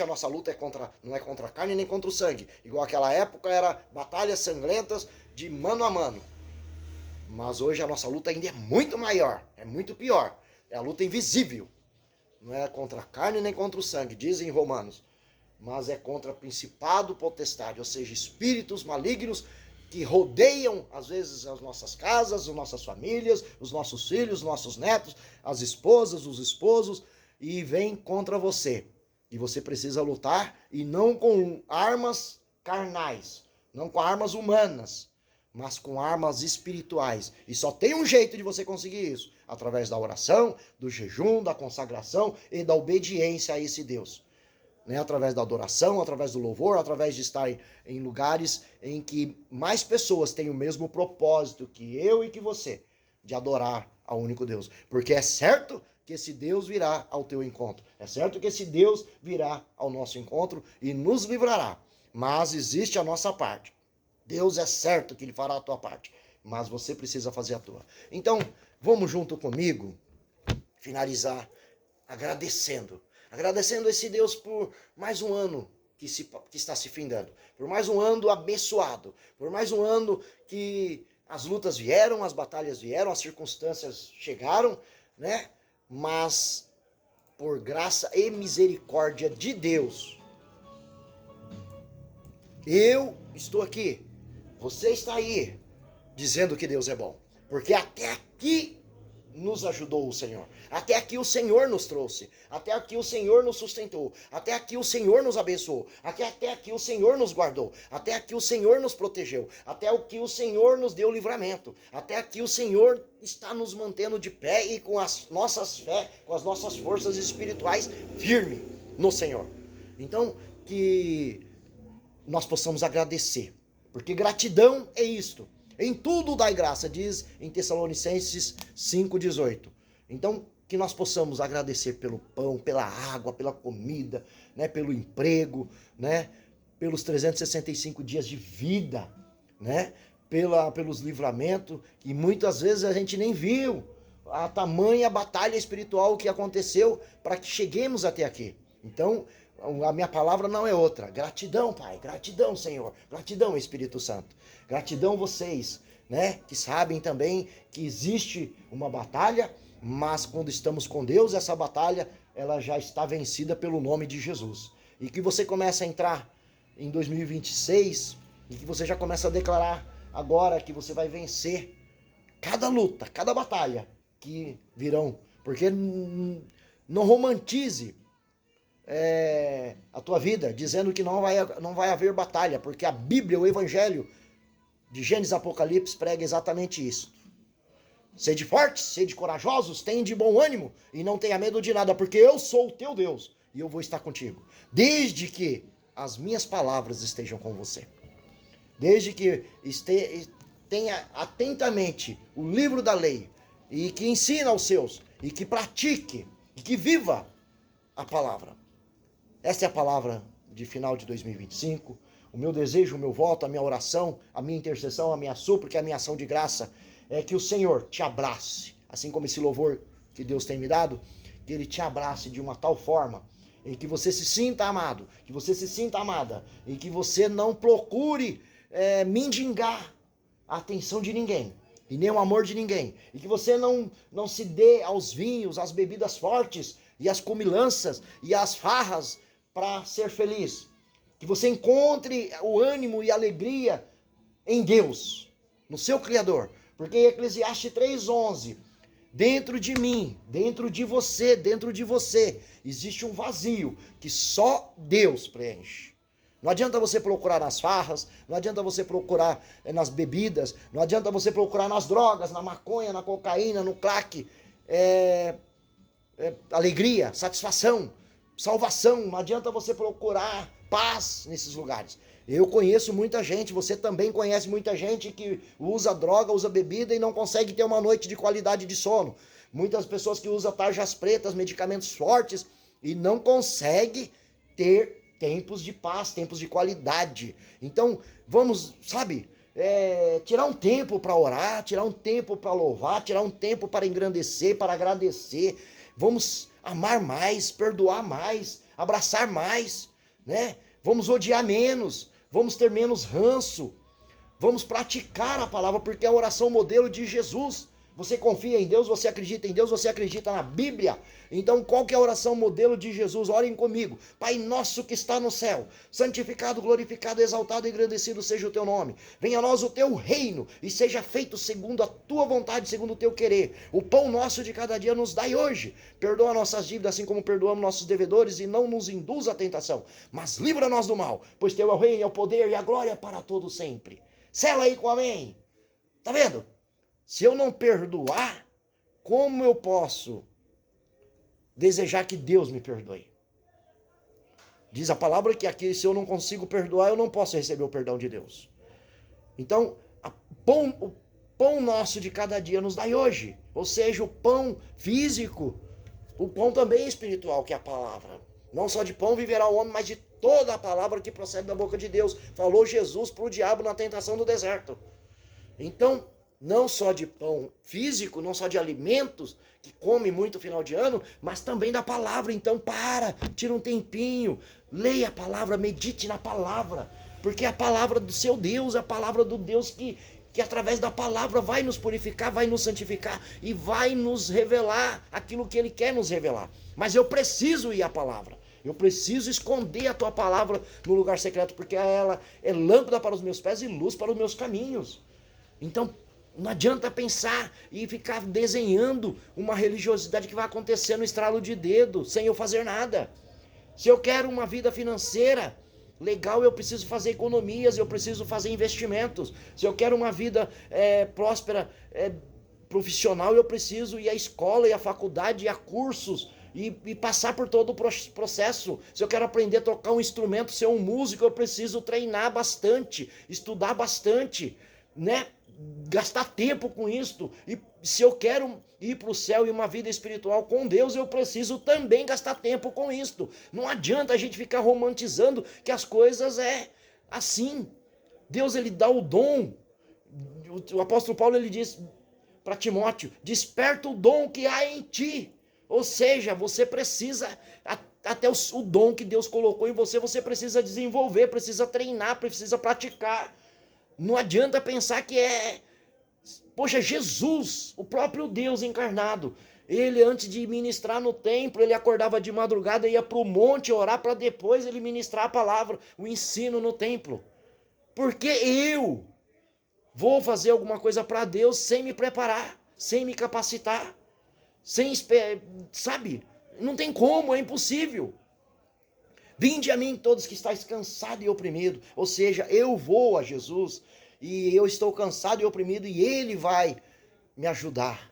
a nossa luta não é contra a carne nem contra o sangue. Igual aquela época era batalhas sangrentas de mano a mano. Mas hoje a nossa luta ainda é muito maior, é muito pior. É a luta invisível. Não é contra a carne nem contra o sangue, dizem Romanos. Mas é contra principado, potestade, ou seja, espíritos malignos que rodeiam, às vezes, as nossas casas, as nossas famílias, os nossos filhos, os nossos netos, as esposas, os esposos, e vêm contra você. E você precisa lutar, e não com armas carnais, não com armas humanas, mas com armas espirituais. E só tem um jeito de você conseguir isso, através da oração, do jejum, da consagração e da obediência a esse Deus. Né? Através da adoração, através do louvor, através de estar em lugares em que mais pessoas têm o mesmo propósito que eu e que você, de adorar ao único Deus. Porque é certo que esse Deus virá ao teu encontro. É certo que esse Deus virá ao nosso encontro e nos livrará. Mas existe a nossa parte. Deus é certo que Ele fará a tua parte, mas você precisa fazer a tua. Então, vamos junto comigo finalizar agradecendo esse Deus por mais um ano que está se findando, por mais um ano abençoado, por mais um ano que as lutas vieram, as batalhas vieram, as circunstâncias chegaram, né? Mas por graça e misericórdia de Deus, eu estou aqui, você está aí, dizendo que Deus é bom, porque até aqui nos ajudou o Senhor. Até aqui o Senhor nos trouxe. Até aqui o Senhor nos sustentou. Até aqui o Senhor nos abençoou. Até aqui o Senhor nos guardou. Até aqui o Senhor nos protegeu. Até aqui o Senhor nos deu livramento. Até aqui o Senhor está nos mantendo de pé e com as nossas fé, com as nossas forças espirituais firme no Senhor. Então, que nós possamos agradecer. Porque gratidão é isto. Em tudo dai graça, diz em Tessalonicenses 5,18. Então, que nós possamos agradecer pelo pão, pela água, pela comida, né, pelo emprego, né, pelos 365 dias de vida, né, pelos livramentos, que muitas vezes a gente nem viu a tamanha batalha espiritual que aconteceu para que cheguemos até aqui. Então, a minha palavra não é outra. Gratidão, Pai. Gratidão, Senhor. Gratidão, Espírito Santo. Gratidão vocês, né? Que sabem também que existe uma batalha, mas quando estamos com Deus, essa batalha, ela já está vencida pelo nome de Jesus. E que você comece a entrar em 2026 e que você já comece a declarar agora que você vai vencer cada luta, cada batalha que virão. Porque não romantize a tua vida, dizendo que não vai haver batalha, porque a Bíblia, o Evangelho de Gênesis e Apocalipse prega exatamente isso. Sede fortes, sede corajosos, tende bom ânimo e não tenha medo de nada, porque eu sou o teu Deus e eu vou estar contigo, desde que as minhas palavras estejam com você. Desde que tenha atentamente o livro da lei e que ensina aos seus, e que pratique, e que viva a palavra. Esta é a palavra de final de 2025. O meu desejo, o meu voto, a minha oração, a minha intercessão, a minha súplica, a minha ação de graça é que o Senhor te abrace, assim como esse louvor que Deus tem me dado, que Ele te abrace de uma tal forma em que você se sinta amado, que você se sinta amada, e que você não procure mendigar a atenção de ninguém e nem o amor de ninguém, e que você não se dê aos vinhos, às bebidas fortes e às comilanças e às farras para ser feliz. Que você encontre o ânimo e a alegria em Deus, no seu Criador. Porque em Eclesiastes 3,11, dentro de mim, dentro de você, existe um vazio que só Deus preenche. Não adianta você procurar nas farras, não adianta você procurar nas bebidas, não adianta você procurar nas drogas, na maconha, na cocaína, no crack, alegria, satisfação, salvação. Não adianta você procurar paz nesses lugares. Eu conheço muita gente, você também conhece muita gente que usa droga, usa bebida e não consegue ter uma noite de qualidade de sono. Muitas pessoas que usam tarjas pretas, medicamentos fortes e não consegue ter tempos de paz, tempos de qualidade. Então, vamos, tirar um tempo para orar, tirar um tempo para louvar, tirar um tempo para engrandecer, para agradecer. Vamos amar mais, perdoar mais, abraçar mais, né? Vamos odiar menos, vamos ter menos ranço, vamos praticar a palavra, porque é a oração modelo de Jesus. Você confia em Deus, você acredita em Deus, você acredita na Bíblia. Então qual que é a oração modelo de Jesus? Orem comigo. Pai nosso que está no céu, santificado, glorificado, exaltado e engrandecido seja o teu nome. Venha a nós o teu reino e seja feito segundo a tua vontade, segundo o teu querer. O pão nosso de cada dia nos dai hoje. Perdoa nossas dívidas assim como perdoamos nossos devedores e não nos induz à tentação, mas livra-nos do mal, pois teu é o reino, é o poder e a glória para todo sempre. Sela aí com amém. Tá vendo? Se eu não perdoar, como eu posso desejar que Deus me perdoe? Diz a palavra que aqui, se eu não consigo perdoar, eu não posso receber o perdão de Deus. Então, o pão nosso de cada dia nos dai hoje. Ou seja, o pão físico, o pão também espiritual, que é a palavra. Não só de pão viverá o homem, mas de toda a palavra que procede da boca de Deus. Falou Jesus para o diabo na tentação do deserto. Então, não só de pão físico, não só de alimentos, que come muito final de ano, mas também da palavra. Então tira um tempinho, leia a palavra, medite na palavra, porque é a palavra do seu Deus, é a palavra do Deus que através da palavra vai nos purificar, vai nos santificar e vai nos revelar aquilo que Ele quer nos revelar. Mas eu preciso ir à palavra. Eu preciso esconder a tua palavra no lugar secreto, porque ela é lâmpada para os meus pés e luz para os meus caminhos. Então, não adianta pensar e ficar desenhando uma religiosidade que vai acontecer no estralo de dedo, sem eu fazer nada. Se eu quero uma vida financeira legal, eu preciso fazer economias, eu preciso fazer investimentos. Se eu quero uma vida próspera, profissional, eu preciso ir à escola, ir à faculdade, ir a cursos e passar por todo o processo. Se eu quero aprender a tocar um instrumento, ser um músico, eu preciso treinar bastante, estudar bastante, né? Gastar tempo com isto. E se eu quero ir para o céu e uma vida espiritual com Deus, eu preciso também gastar tempo com isto. Não adianta a gente ficar romantizando que as coisas é assim. Deus, ele dá o dom. O apóstolo Paulo, ele diz para Timóteo: desperta o dom que há em ti. Ou seja, você precisa, até o dom que Deus colocou em você, você precisa desenvolver, precisa treinar, precisa praticar. Não adianta pensar que poxa, Jesus, o próprio Deus encarnado, ele antes de ministrar no templo, ele acordava de madrugada, ia para o monte orar para depois ele ministrar a palavra, o ensino no templo. Porque eu vou fazer alguma coisa para Deus sem me preparar, sem me capacitar, sabe? Não tem como, é impossível. Vinde a mim todos que estáis cansados e oprimidos. Ou seja, eu vou a Jesus e eu estou cansado e oprimido e Ele vai me ajudar.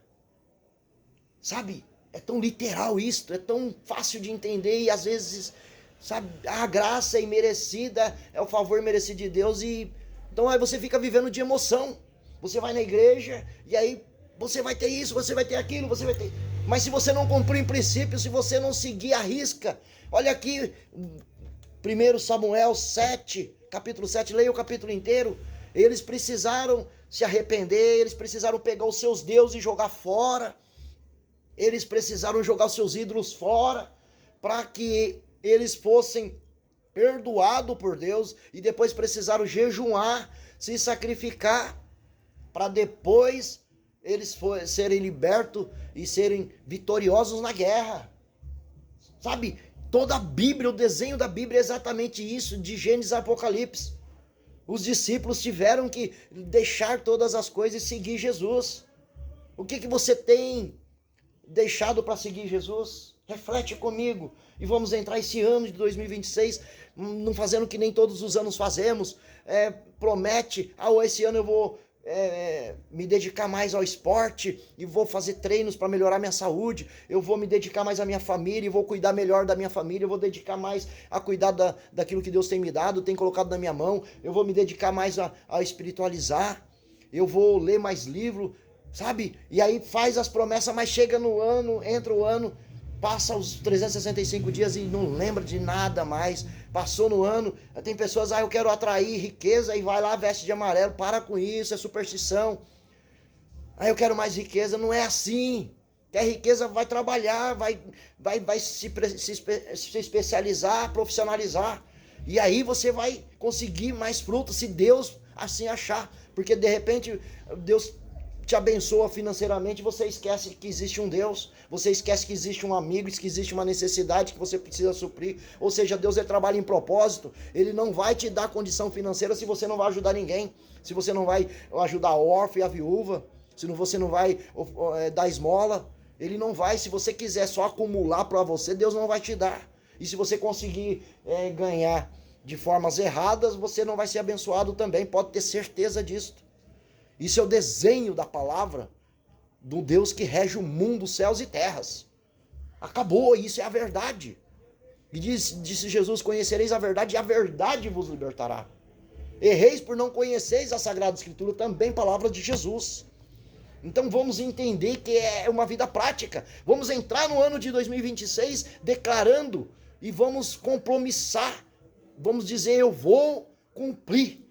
Sabe? É tão literal isto, é tão fácil de entender e às vezes, sabe, a graça é imerecida, é o favor merecido de Deus e então aí você fica vivendo de emoção. Você vai na igreja e aí você vai ter isso, você vai ter aquilo, você vai ter... Mas se você não cumprir em princípio, se você não seguir a risca, olha aqui, 1 Samuel 7, capítulo 7, leia o capítulo inteiro. Eles precisaram se arrepender, eles precisaram pegar os seus deuses e jogar fora. Eles precisaram jogar os seus ídolos fora, para que eles fossem perdoados por Deus, e depois precisaram jejuar, se sacrificar, para depois eles serem libertos e serem vitoriosos na guerra. Sabe, toda a Bíblia, o desenho da Bíblia é exatamente isso, de Gênesis a Apocalipse. Os discípulos tiveram que deixar todas as coisas e seguir Jesus. O que você tem deixado para seguir Jesus? Reflete comigo. E vamos entrar esse ano de 2026, não fazendo que nem todos os anos fazemos. Promete, esse ano eu vou me dedicar mais ao esporte e vou fazer treinos para melhorar minha saúde, eu vou me dedicar mais à minha família e vou cuidar melhor da minha família, eu vou dedicar mais a cuidar daquilo que Deus tem me dado, tem colocado na minha mão, eu vou me dedicar mais a espiritualizar, eu vou ler mais livro, sabe? E aí faz as promessas, mas chega no ano, entra o ano, passa os 365 dias e não lembra de nada mais. Passou no ano, tem pessoas, eu quero atrair riqueza e vai lá, veste de amarelo. Para com isso, é superstição. Eu quero mais riqueza. Não é assim. Quer riqueza, vai trabalhar, vai se especializar, profissionalizar. E aí você vai conseguir mais frutos se Deus assim achar. Porque de repente Deus te abençoa financeiramente, você esquece que existe um Deus, você esquece que existe um amigo, que existe uma necessidade que você precisa suprir. Ou seja, Deus trabalha em propósito, Ele não vai te dar condição financeira se você não vai ajudar ninguém, se você não vai ajudar a órfã e a viúva, se você não vai dar esmola. Ele não vai, se você quiser só acumular para você, Deus não vai te dar. E se você conseguir ganhar de formas erradas, você não vai ser abençoado também, pode ter certeza disso. Isso é o desenho da palavra do Deus que rege o mundo, céus e terras. Acabou, isso é a verdade. E disse Jesus, conhecereis a verdade e a verdade vos libertará. Erreis por não conheceis a Sagrada Escritura, também palavra de Jesus. Então vamos entender que é uma vida prática. Vamos entrar no ano de 2026 declarando e vamos compromissar. Vamos dizer, eu vou cumprir.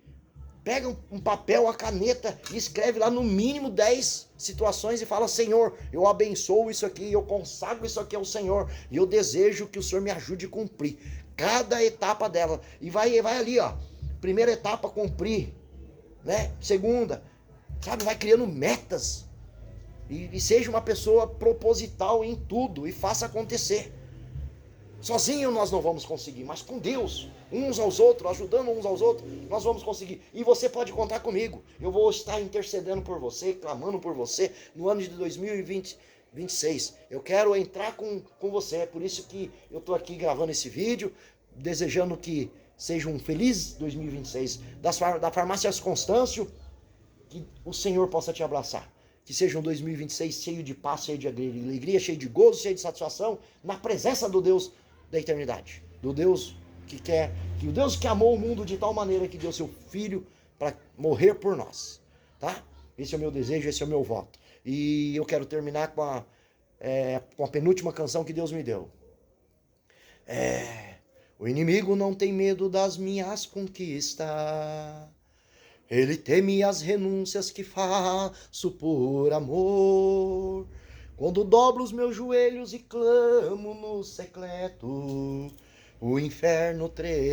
Pega um papel, a caneta e escreve lá no mínimo 10 situações e fala, Senhor, eu abençoo isso aqui, eu consagro isso aqui ao Senhor e eu desejo que o Senhor me ajude a cumprir cada etapa dela. E vai ali, ó, primeira etapa, cumprir, né? Segunda, sabe, vai criando metas e seja uma pessoa proposital em tudo e faça acontecer. Sozinho nós não vamos conseguir, mas com Deus, uns aos outros, ajudando uns aos outros, nós vamos conseguir. E você pode contar comigo. Eu vou estar intercedendo por você, clamando por você no ano de 2026. Eu quero entrar com você. É por isso que eu estou aqui gravando esse vídeo, desejando que seja um feliz 2026. Da Farmácia Constâncio, que o Senhor possa te abraçar. Que seja um 2026 cheio de paz, cheio de alegria, cheio de gozo, cheio de satisfação, na presença do Deus da eternidade, do Deus que quer, que o Deus que amou o mundo de tal maneira que deu seu Filho para morrer por nós, tá? Esse é o meu desejo, esse é o meu voto. E eu quero terminar com a penúltima canção que Deus me deu. O inimigo não tem medo das minhas conquistas, ele teme as renúncias que faço por amor. Quando dobro os meus joelhos e clamo no secreto, o inferno treme.